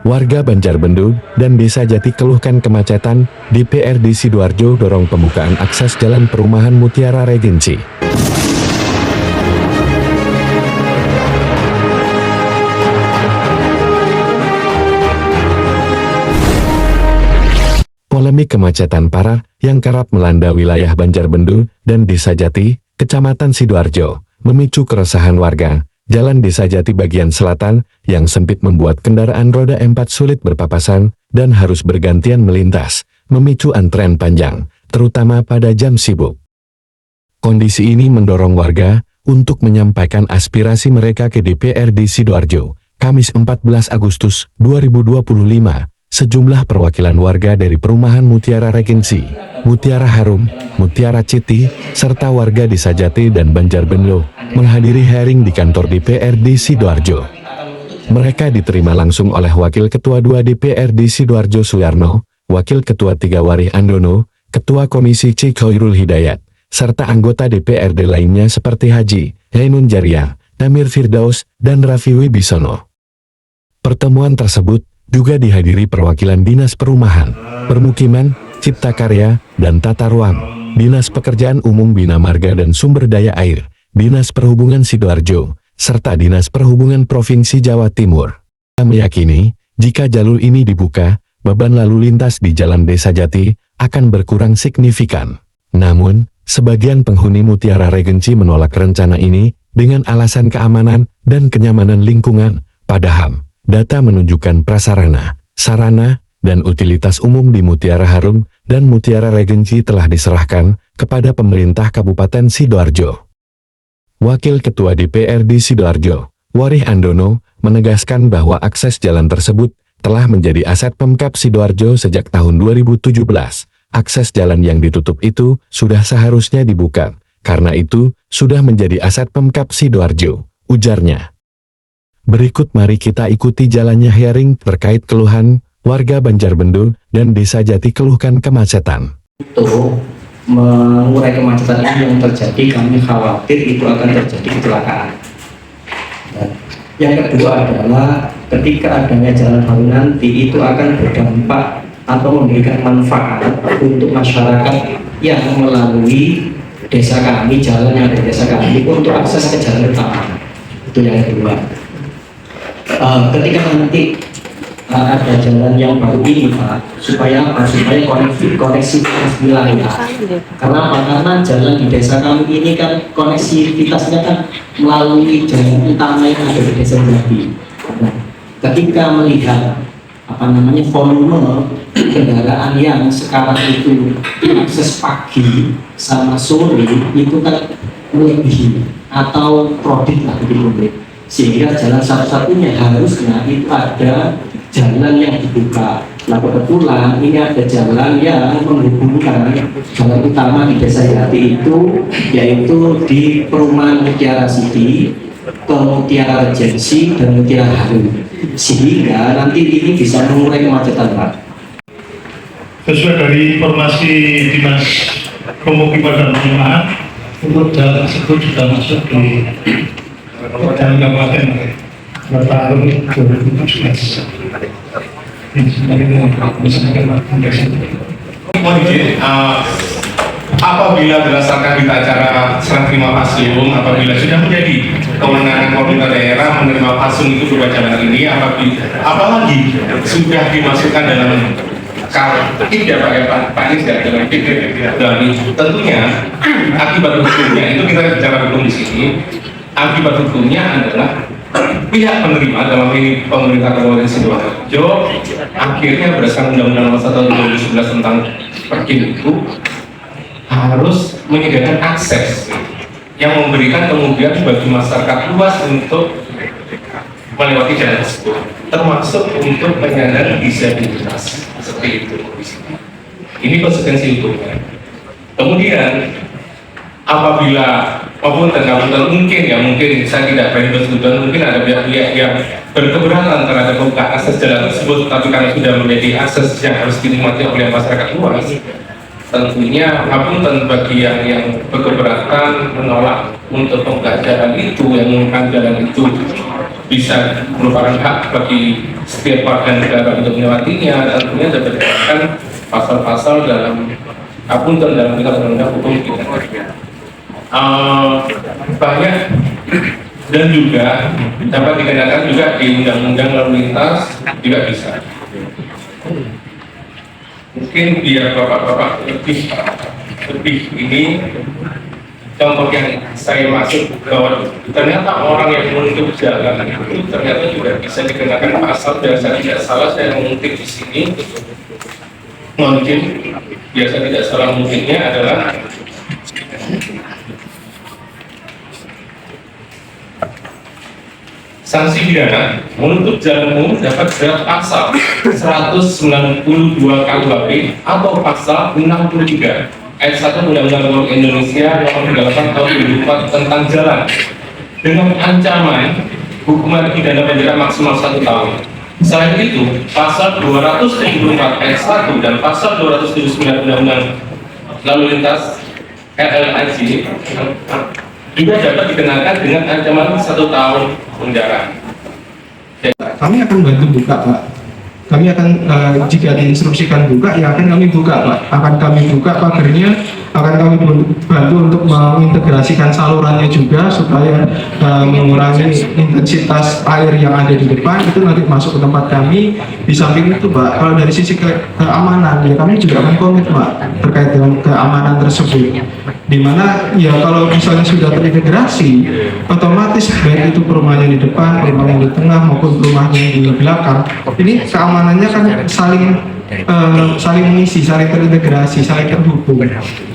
Warga Banjarbendul dan Desa Jati keluhkan kemacetan. DPRD Sidoarjo dorong pembukaan akses jalan perumahan Mutiara Regency. Polemik kemacetan parah yang kerap melanda wilayah Banjarbendul dan Desa Jati, Kecamatan Sidoarjo, memicu keresahan warga. Jalan Desa Jati bagian selatan yang sempit membuat kendaraan roda 4 sulit berpapasan dan harus bergantian melintas, memicu antrean panjang, terutama pada jam sibuk. Kondisi ini mendorong warga untuk menyampaikan aspirasi mereka ke DPRD Sidoarjo. Kamis 14 Agustus 2025, sejumlah perwakilan warga dari perumahan Mutiara Regency, Mutiara Harum, Mutiara Citi, serta warga Desa Jati dan Banjarbendul menghadiri hearing di kantor DPRD Sidoarjo. Mereka diterima langsung oleh Wakil Ketua 2 DPRD Sidoarjo Suyarno, Wakil Ketua 3 Warih Andono, Ketua Komisi C Khairul Hidayat, serta anggota DPRD lainnya seperti Haji Ainun Jaria, Namir Firdaus, dan Raffi Wibisono. Pertemuan tersebut juga dihadiri perwakilan Dinas Perumahan, Permukiman, Cipta Karya, dan Tata Ruang, Dinas Pekerjaan Umum Bina Marga dan Sumber Daya Air, Dinas Perhubungan Sidoarjo, serta Dinas Perhubungan Provinsi Jawa Timur. Kita meyakini, jika jalur ini dibuka, beban lalu lintas di Jalan Desa Jati akan berkurang signifikan. Namun, sebagian penghuni Mutiara Regency menolak rencana ini dengan alasan keamanan dan kenyamanan lingkungan. Padahal, data menunjukkan prasarana, sarana, dan utilitas umum di Mutiara Harum dan Mutiara Regency telah diserahkan kepada pemerintah Kabupaten Sidoarjo. Wakil Ketua DPRD Sidoarjo, Warih Andono, menegaskan bahwa akses jalan tersebut telah menjadi aset Pemkab Sidoarjo sejak tahun 2017. Akses jalan yang ditutup itu sudah seharusnya dibuka, karena itu sudah menjadi aset Pemkab Sidoarjo, ujarnya. Berikut mari kita ikuti jalannya hearing terkait keluhan warga Banjarbendul dan Desa Jati keluhkan kemacetan. Mengurai kemacetan ini yang terjadi, kami khawatir itu akan terjadi kecelakaan. Dan yang kedua adalah ketika adanya jalan baru nanti itu akan berdampak atau memberikan manfaat untuk masyarakat yang melalui desa kami, jalan yang ada di desa kami untuk akses ke jalan utama. Itu yang kedua. Ketika nanti ada jalan yang baru ini Pak, supaya apa? Supaya koneksivitas wilayah. Karena apa? Karena jalan di desa kami ini kan koneksivitasnya kan melalui jalan utama yang ada di desa Jati. Nah, ketika melihat volume kendaraan yang sekarang itu akses pagi sama sore itu kan melebihi atau kredit lah gitu, sehingga jalan satu-satunya harusnya itu ada jalan yang dibuka. Nah kebetulan ini ada jalan yang menghubungkan jalan utama di Desa Jati itu, yaitu di perumahan Mutiara City ke Mutiara Regency dan Mutiara Harum, sehingga nanti ini bisa mengurai kemacetan Pak. Sesuai dari informasi Dinas Pemukiman dan Perumahan, untuk jalan tersebut sudah masuk di jalan kabupaten tahun 2017. Apabila berdasarkan berita acara serah terima fasum, apabila sudah menjadi kewenangan pemerintah daerah menerima fasum itu berupa jalan ini, apalagi sudah dimasukkan dalam tidak pakai Pak ini tidak dalam pikir dan tentunya akibat hukumnya itu kita bicara hukum di sini. Akibat hukumnya adalah pihak penerima dalam ini pemerintah Kabupaten Sidoarjo akhirnya berdasarkan Undang-Undang Nomor 1 Tahun 2011 tentang Perkim itu harus menyediakan akses yang memberikan kemudian bagi masyarakat luas untuk melewati jalan tersebut, termasuk untuk penyandang disabilitas seperti itu. Ini konsekuensi hukumnya. Kemudian apabila mungkin saya tidak berani bersetujuan, mungkin ada pihak-pihak yang berkeberatan terhadap pembukaan akses jalan tersebut, tapi karena sudah menjadi akses yang harus dinikmati oleh masyarakat luas, tentunya apunten bagi yang berkeberatan menolak untuk pembukaan jalan itu, yang menggunakan jalan itu bisa merupakan hak bagi setiap warga negara untuk melewatinya. Tentunya ada berdasarkan pasal-pasal dalam apunten dalam kitab undang-undang hukum kita. Banyak dan juga dapat dikenakan juga di undang-undang lalu lintas juga bisa. Mungkin biar bapak-bapak lebih ini contoh yang saya maksud bahwa ternyata orang yang menutup jalan itu ternyata juga bisa dikenakan pasal. Biasa tidak salah saya mengutip di sini, mungkin biasa tidak salah mungkinnya adalah sanksi pidana menutup jalan umum dapat jerat pasal 192 KUHP atau pasal 63 ayat 1 Undang-Undang Republik Indonesia Nomor 38 Tahun 2004 tentang jalan dengan ancaman hukuman pidana penjara maksimal 1 tahun. Selain itu, pasal 274 ayat 1 dan pasal 279 Undang-Undang Lalu Lintas LLIJ juga dapat dikenakan dengan ancaman 1 tahun penjara. Kami akan bantu buka, Pak. Kami akan jika diinstruksikan buka, ya akan kami buka, Pak. Akan kami buka pagernya, akan kami bantu untuk mengintegrasikan salurannya juga supaya mengurangi intensitas air yang ada di depan itu nanti masuk ke tempat kami. Di samping itu, Pak, kalau dari sisi keamanan, ya kami juga akan komit, Pak, terkait dengan keamanan tersebut. Dimana ya kalau misalnya sudah terintegrasi, otomatis baik itu perumahannya di depan, perumahan yang di tengah maupun perumahan yang di belakang, ini keamanannya kan saling mengisi, saling terintegrasi, saling terhubung.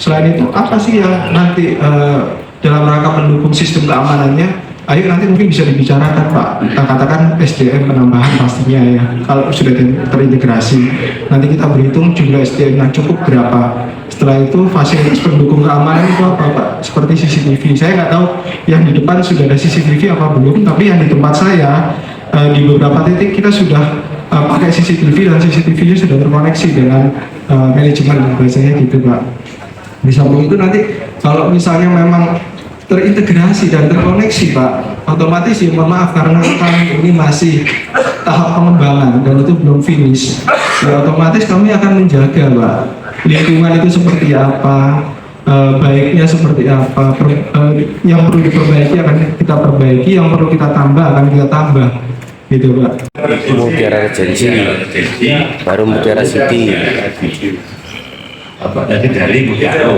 Selain itu, apa sih yang nanti dalam rangka mendukung sistem keamanannya? Ayo nanti mungkin bisa dibicarakan, Pak. Kita katakan SDM penambahan pastinya ya. Kalau sudah terintegrasi, nanti kita berhitung jumlah SDM yang cukup berapa. Setelah itu fasilitas pendukung keamanan itu apa, Pak? Seperti CCTV. Saya nggak tahu yang di depan sudah ada CCTV apa belum, tapi yang di tempat saya di beberapa titik kita sudah pakai CCTV dan CCTV-nya sudah terkoneksi dengan manajemen biasanya gitu, Pak. Di samping itu nanti kalau misalnya memang terintegrasi dan terkoneksi, Pak, otomatis ya mohon maaf karena kami ini masih tahap pengembangan dan itu belum finish, ya otomatis kami akan menjaga, Pak, lingkungan itu seperti apa, baiknya seperti apa, yang perlu diperbaiki akan kita perbaiki, yang perlu kita tambah akan kita tambah, gitu, Pak. Mutiara Regency, baru Mutiara City. Apa tadi dari Mutiara?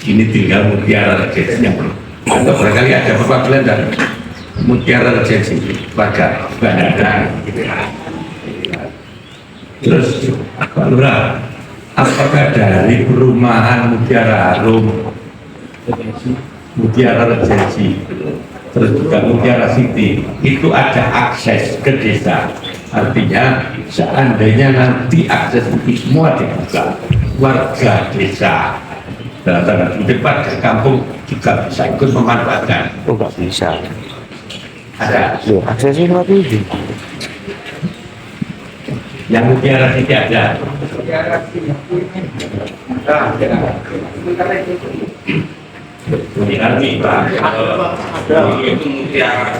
Ini tinggal Mutiara Regency yang belum. Atau barangkali ada perwakilan dan Mutiara Regency, warga Bandara. Terus, Pak Lurah, apakah dari perumahan Mutiara Harum, Mutiara Regency, terus juga Mutiara City, itu ada akses ke desa? Artinya, seandainya nanti akses itu semua dibuka, warga desa dalam tanda kutip warga kampung juga bisa ikut memanfaatkan. Oh, nggak bisa. Ada Aksesnya nggak bisa. yang Mutiara City ada. Mutiara Mitra itu Mutiara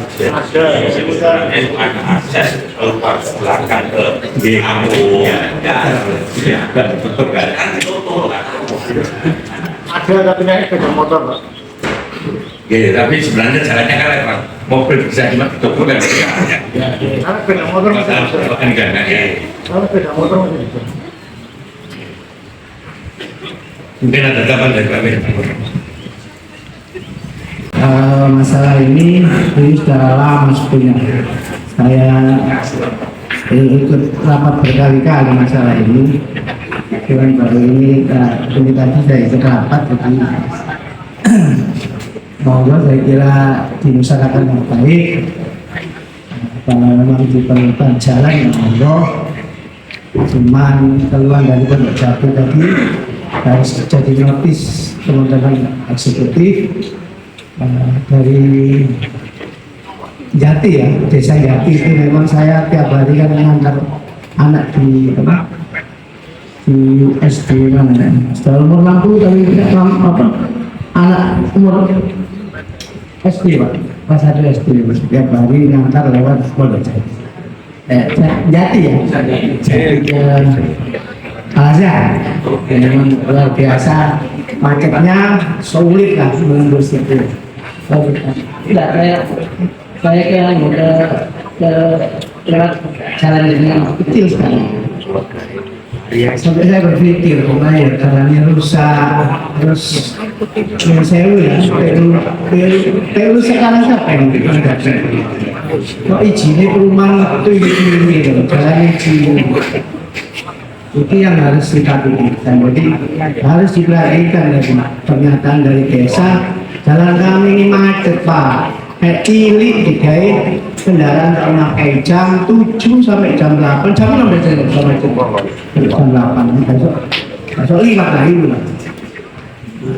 itu ada akses keluar belakang ke kampung. Ya, betul kan? Ada tapi naik sepeda motor, Pak. Ya, tapi sebenarnya jalannya kan Pak. Mobil bisa cuma ditutup kan? Karena sepeda motor masih bisa. Kalau sepeda motor masih bisa. Mungkin ada kapan dari kami. Masalah ini sudah lama sebenarnya. Saya ikut rapat berkali-kali masalah ini. Cuman baru ini tadi saya ikut rapat, jadi monggo saya kira diusahakan yang baik. Karena memang diperlukan jalan yang monggo. Cuman keluhan dari Pondok Jati tadi harus jadi notis teman-teman eksekutif dari Jati ya, desa Jati itu memang saya tiap hari kan mengantar anak di apa? Di SD mana ya? Setelah umur 60 tapi tidak apa? Anak umur SD, Pak. pas satu SD setiap hari ngantar lewat Pondok Jati. Jati ya, Jati ke Al-Azhar. Memang luar biasa, macetnya sulit lah menembus itu. Tidak saya ke lewat jalan yang kecil sekali. Sampai saya berpikir, ya jalannya rusak, terus sewu ya, perlu sekarang siapa yang menghadapi? Kok izinnya perumahan itu ini, jalannya izin. Itu yang harus kita pikirkan. Jadi harus diperhatikan dari pernyataan dari desa. Jalan kami ini macet Pak. Cilik digawe kendaraan tak pakai jam 7 sampai jam 8, jam 6 sampai jam 8. Besok 5 lagi.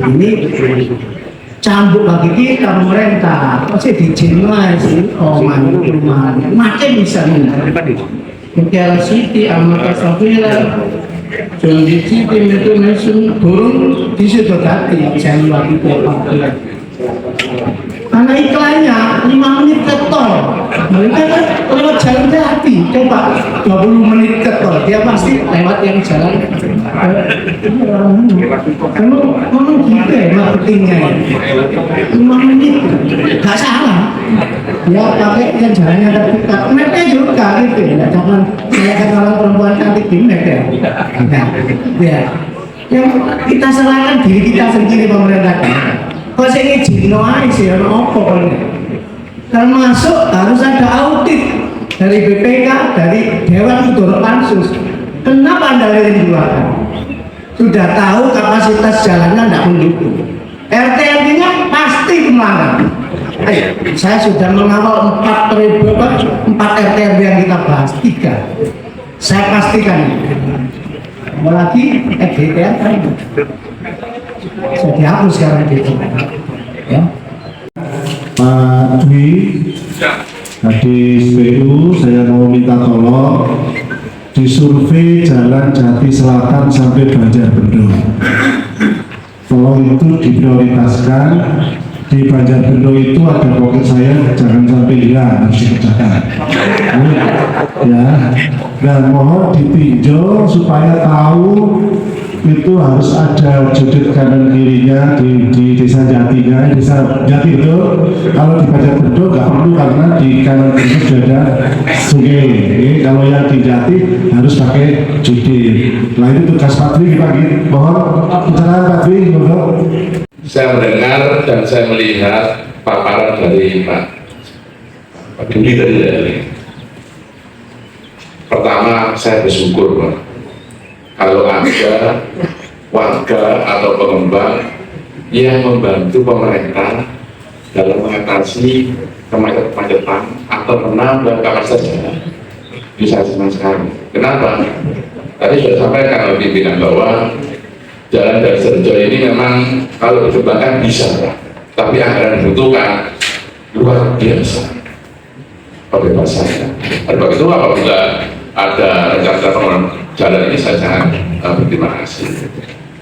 Ini cambuk bagi kita pemerintah. Masih dijenai sih, perumahan macet bisa nih. Mutiara City, Amata Safira, Jondi City, Metro Nation, turun di situ tadi, saya lagi ke karena iklannya 5 menit ke tol, mereka kan lewat jalan Jati, coba 20 menit ke tol, dia pasti lewat yang jalan. Memang gitu ya marketingnya, 5 menit, gak salah. Ya pakai yang jalannya terdekat, mapnya juga gitu ya, jangan saya kata perempuan cantik di map ya. Nah, ya, yang kita salahkan diri kita sendiri pemerintah. Kok saya izin aja sih, apa termasuk harus ada audit dari BPK, dari Dewan Udara Pansus. Kenapa Anda dikeluarkan? Sudah tahu kapasitas jalannya tidak mendukung. RT-nya pasti melanggar. Saya sudah mengawal 4 RT yang kita bahas, 3. Saya pastikan. Apalagi FDPR kan sudah dihapus sekarang gitu. Ya. Pak Dwi, Kadis PU, saya mau minta tolong disurvei jalan Jati Selatan sampai Banjarbendo. Tolong itu diprioritaskan. Di Banjarbendo itu ada pocket saya, jangan sampai hilang, harus dikerjakan. Ya, dan mohon ditinjau supaya tahu itu harus ada judit kanan kirinya di desa Jatinya, desa Jati itu. Kalau di Banjarbendo nggak perlu karena di kanan kiri sudah ada sungai. Jadi, kalau yang di Jati harus pakai judit. Nah itu tugas Pak Dwi, mohon pencerahan Pak Dwi, mohon. Saya mendengar dan saya melihat paparan dari Pak Dwi tadi. Pertama, saya bersyukur Pak, kalau ada warga atau pengembang yang membantu pemerintah dalam mengatasi kemacetan atau menambah kapasitas jalan. Bisa senang sekali. Kenapa? Tadi sudah sampaikan oleh pimpinan bahwa jalan dari Serjo ini memang kalau dikembangkan bisa, tapi anggaran dibutuhkan luar biasa. Pembebasannya. Sebab itu apabila ada rencana pembangunan jalan ini saya sangat berterima kasih.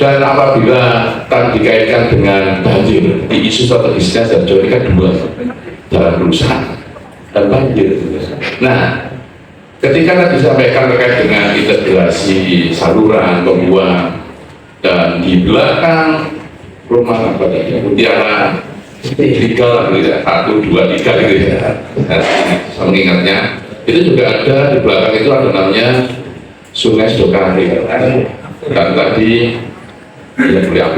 Dan apabila tadi dikaitkan dengan banjir, di isu strategisnya Serjo ini kan 2, jalan rusak dan banjir. Nah, ketika tadi disampaikan terkait dengan integrasi saluran pembuang dan di belakang rumah apa tadi Mutiara 3 gitu ya, 1, 2, 3 gitu ya, saya mengingatnya itu juga ada di belakang itu ada namanya Sungai Sedokari dan tadi ya beliau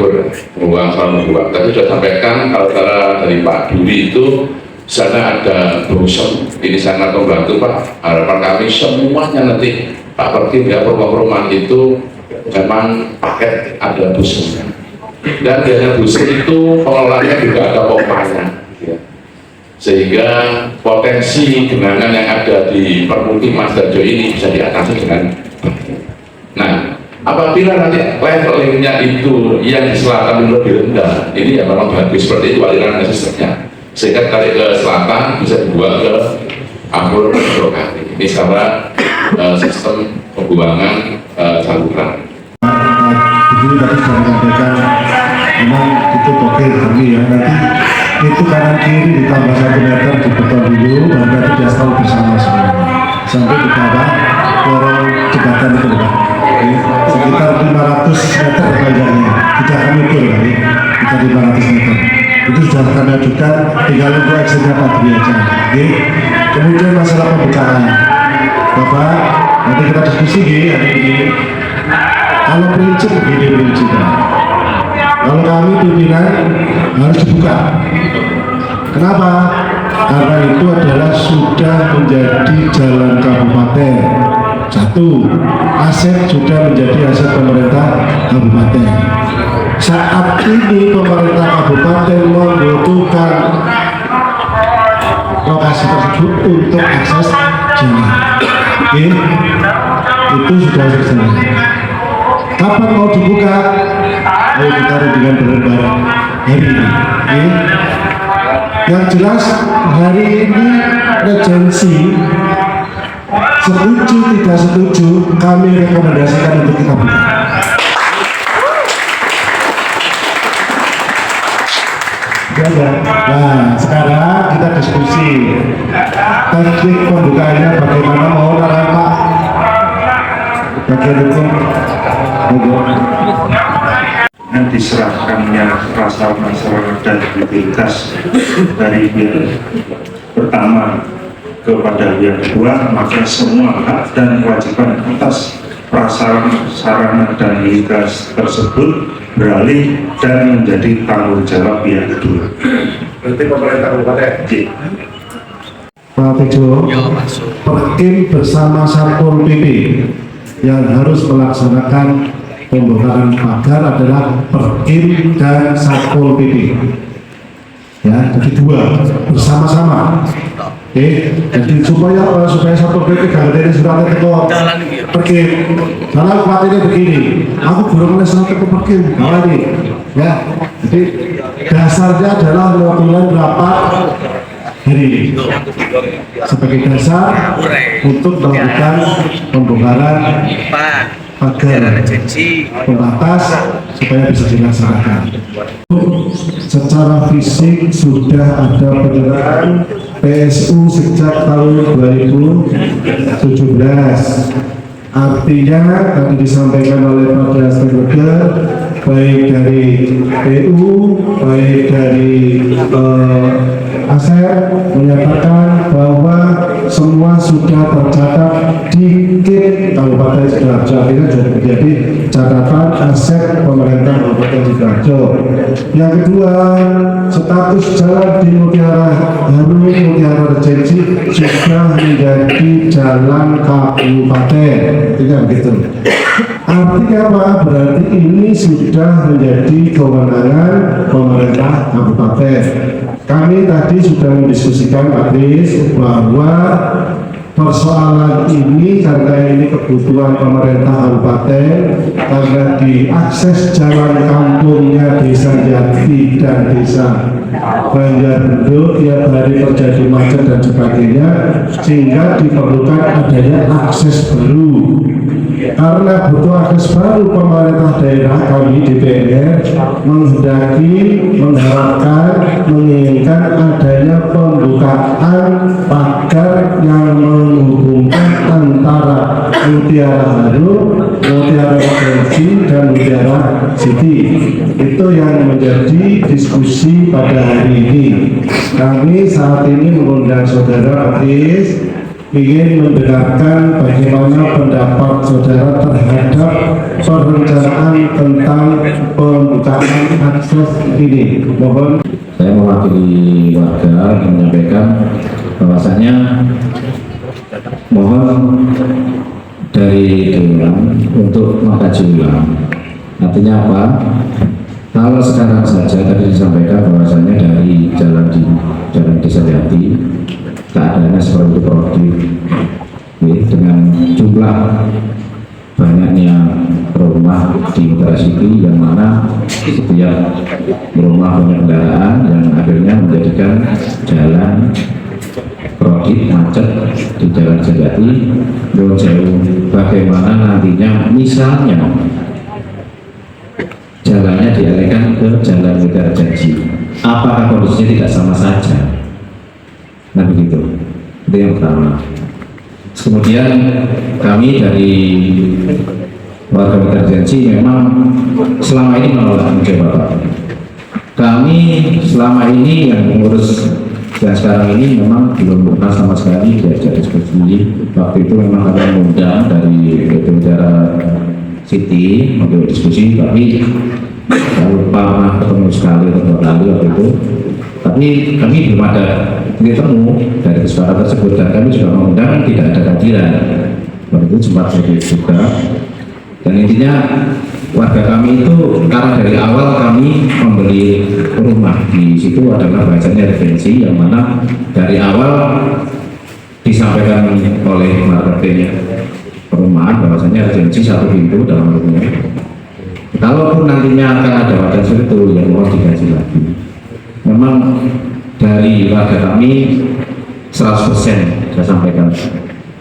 membuang saluran membuang. Tadi sudah sampaikan kalau dari Pak Dwi itu sana ada brosur, ini sangat membantu Pak. Harapan kami semuanya nanti Pak Pertim ya perumahan itu memang paket ada busnya, dan biasanya bus itu pengelolaannya juga ada pompanya ya. Sehingga potensi genangan yang ada di permukiman Serjo ini bisa diatasi dengan baik. Nah, apabila nanti levelingnya itu yang di selatan lebih rendah, ini ya memang bagus seperti itu aliran sistemnya, sehingga tarik ke selatan bisa dibuat ke Ampur Lokasi. Ini secara sistem pembuangan saluran. Jadi tadi sudah menyampaikan memang itu pokoknya kami ya nanti itu kanan kiri ditambah 1 meter di beton dulu, baru nanti diaspal bersama semua sampai di bawah lorong jembatan itu Pak. Sekitar 500 meter panjangnya, tidak kami ukur kali, kita 500 meter. Itu sudah kami ajukan, tinggal untuk actionnya pagi aja. Oke. Kemudian masalah pembukaan, Bapak, nanti kita diskusi hari ini. Kalau prinsip begini prinsipnya, kalau kami pimpinan harus dibuka. Kenapa? Karena itu adalah sudah menjadi jalan kabupaten. Satu, aset sudah menjadi aset pemerintah kabupaten. Saat ini pemerintah kabupaten membutuhkan lokasi tersebut untuk akses jalan. Oke, itu sudah selesai. Kapan mau dibuka? Ayo kita dengan bareng-bareng hari ini. Oke. Yang jelas hari ini regensi setuju tidak setuju kami rekomendasikan untuk kita buka. Nah, sekarang kita diskusi teknik pembukaannya bagaimana, mohon arahan Pak bagian hukum. Dengan diserahkannya prasarana dan utilitas dari yang pertama kepada yang kedua, maka semua hak dan kewajiban atas prasarana dan utilitas tersebut beralih dan menjadi tanggung jawab yang kedua. Berarti pemerintah kabupaten. Pak Tejo, Perkim bersama Satpol PP yang harus melaksanakan pembongkaran pagar adalah Perkim dan Satpol PP. Ya, jadi dua bersama-sama. Oke, jadi supaya Satpol PP gak ada suratnya ke Perkim. Dalam ini begini, aku belum mulai surat ke Perkim. Nah ini, ya. Jadi dasarnya adalah notulen rapat hari ini sebagai dasar untuk melakukan pembongkaran pagar pembatas supaya bisa dilaksanakan. Secara fisik sudah ada penyerahan PSU sejak tahun 2017. Artinya tadi disampaikan oleh Pak Stakeholder, baik dari PU, baik dari ASEP menyatakan bahwa semua sudah tercatat di KIP Kabupaten Sidoarjo. Akhirnya sudah menjadi catatan aset pemerintah Kabupaten Sidoarjo. Yang kedua, status jalan di Mutiara Harum, Mutiara Regensi sudah menjadi jalan kabupaten. Tidak begitu. Artinya apa? Berarti ini sudah menjadi kewenangan pemerintah kabupaten. Kami tadi sudah mendiskusikan Pak Kris bahwa persoalan ini karena ini kebutuhan pemerintah kabupaten, karena diakses jalan kampungnya Desa Jati dan Desa Banjarbendo tiap hari terjadi macet dan sebagainya, sehingga diperlukan adanya akses baru. Karena butuh akses baru, pemerintah daerah kami DPR mengharapkan, menginginkan adanya pembukaan pagar yang menghubungkan antara Mutiara Harum, Mutiara Regensi, dan Mutiara City. Itu yang menjadi diskusi pada hari ini. Kami saat ini mengundang saudara Kris ingin mendengarkan bagaimana pendapat saudara terhadap perencanaan tentang pembukaan akses ini. Mohon. Saya mewakili warga menyampaikan bahwasanya mohon dari Dewan untuk mengkaji ulang. Artinya apa? Kalau sekarang saja tadi disampaikan bahwasanya dari jalan Desa Jati keadaannya seperti produktif, dengan jumlah banyaknya rumah di Mutiara City yang mana setiap rumah banyak kendaraan yang akhirnya menjadikan jalan produktif macet di jalan Jati jauh. Bagaimana nantinya misalnya jalannya dialihkan ke jalan Mutiara Janji apakah kondisinya tidak sama saja? Nah begitu, itu yang pertama. Kemudian kami dari warga emergensi memang selama ini menolak Bapak. Kami selama ini yang mengurus dan sekarang ini memang belum pernah sama sekali diajak diskusi. Waktu itu memang kami mengundang dari Bicara City untuk diskusi, tapi lupa pernah ketemu sekali atau dua kali waktu itu. Tapi kami belum ada titik temu dari kesepakatan tersebut, dan kami juga mengundang tidak ada kehadiran. Waktu itu sempat saya juga. Dan intinya warga kami itu karena dari awal kami membeli rumah di situ adalah bahasanya referensi, yang mana dari awal disampaikan oleh marketing perumahan bahwasanya referensi satu pintu dalam rumahnya. Kalaupun nantinya akan ada wadah itu yang mau dikaji lagi. Memang dari warga kami 100% saya sampaikan.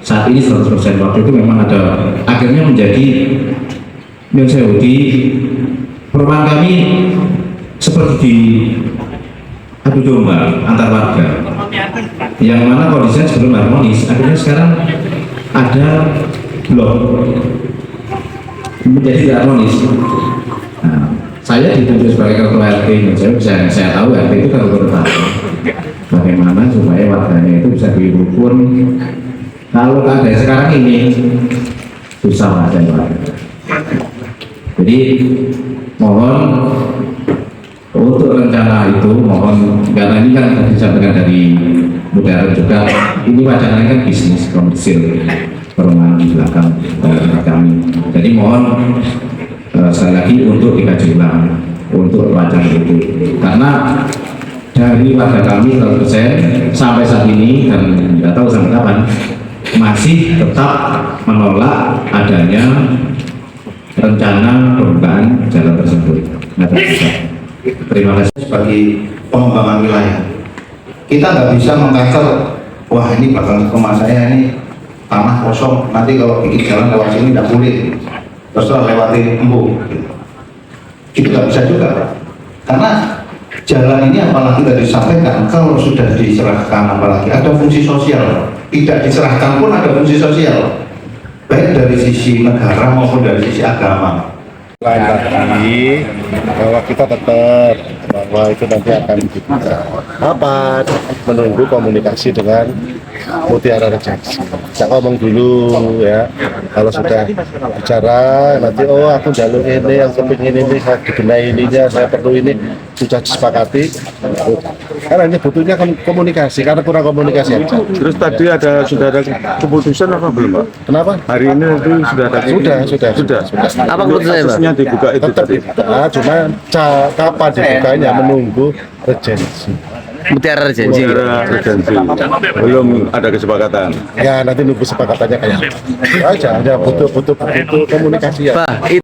Saat ini 100%, waktu itu memang ada akhirnya menjadi di perumahan kami seperti di adu domba antar warga, yang mana kondisinya sebelum harmonis, akhirnya sekarang ada blok menjadi tidak harmonis. Nah, saya ditunjuk sebagai ketua RT, saya tahu RT itu kalau bertahan bagaimana supaya warganya itu bisa dirukun. Kalau keadaan sekarang ini susah mas saya. Jadi mohon untuk rencana itu, mohon karena ini kan disampaikan dari Mutiara juga, ini wacananya kan bisnis komersil perumahan di belakang kami. Jadi mohon sekali lagi untuk dikaji ulang untuk wacana itu, karena dari warga kami 100% sampai saat ini dan tidak tahu sampai kapan masih tetap menolak adanya rencana pembukaan jalan tersebut. Terima kasih. Sebagai pengembangan wilayah, kita nggak bisa mengkaitkan, wah ini bakal rumah saya ini tanah kosong, nanti kalau bikin jalan lewat sini tidak boleh, terus lewati embung. Itu nggak bisa juga, karena jalan ini apalagi tadi disampaikan, kalau sudah diserahkan apalagi ada fungsi sosial, tidak diserahkan pun ada fungsi sosial, baik dari sisi negara maupun dari sisi agama. Lain lagi bahwa kita tetap bahwa itu nanti akan kita rapat menunggu komunikasi dengan Mutiara Regency. Kita ngomong dulu ya, kalau sudah bicara nanti oh aku jalur ini, yang kepingin ini, saya dibenahi ininya, saya perlu ini, sudah disepakati. Karena ini butuhnya komunikasi, karena kurang komunikasi aja. Terus tadi sudah ada keputusan apa belum Pak? Kenapa? Hari ini itu sudah ada sudah. Apa keputusannya Pak? Kasusnya dibuka itu Tetap tadi. cuma kapan dibukanya menunggu Regency. Mutiara Regency. Belum ada kesepakatan. Ya nanti nunggu sepakatannya kayak aja, butuh komunikasi ya. Pak,